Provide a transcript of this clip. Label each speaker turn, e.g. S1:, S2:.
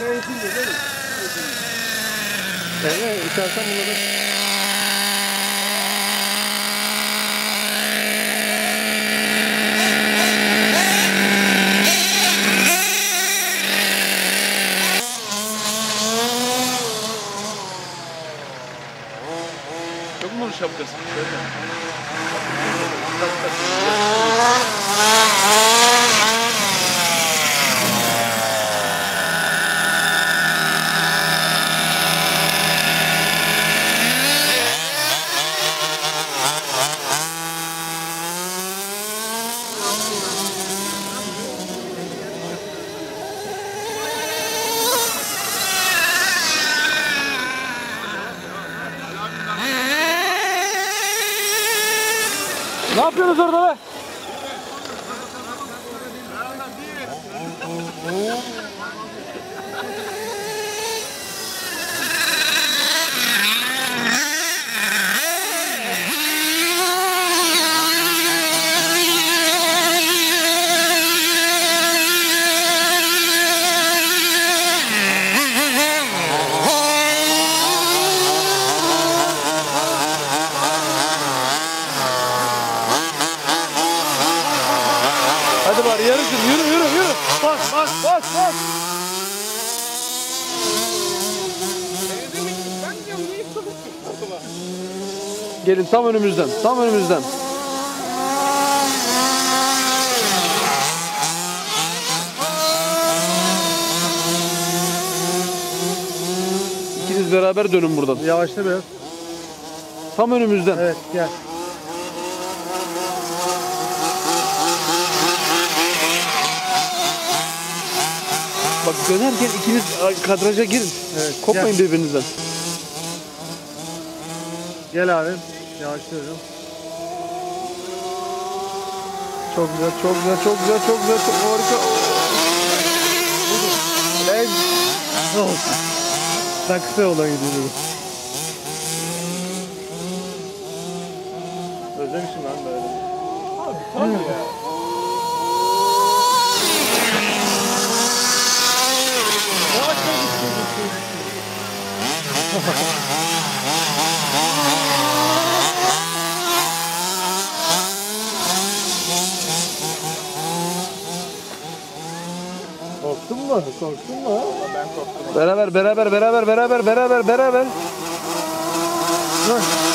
S1: Keyifli değil mi?
S2: Evet, içersen bunları...
S1: Yok mu bunun şapkası? Şöyle.
S2: Ne yapıyorsunuz orada be? Hadi bari yarışın, yürü. Bas. Gelin tam önümüzden. İkiniz beraber dönün buradan.
S3: Yavaşla biraz.
S2: Tam önümüzden.
S3: Evet gel.
S2: Bak dönerken ikiniz kadraja girin.
S3: Evet,
S2: Kopmayın birbirinizden.
S3: Gel abi. Yavaşlıyorum.
S2: Çok güzel, çok harika.
S3: Ne olsun. Ben kısa yoldan gidiyorum. Özlemişim lan böyle.
S1: Tabii ya.
S3: Korktun mu?
S1: Ben korktum.
S2: Beraber.
S3: Dur.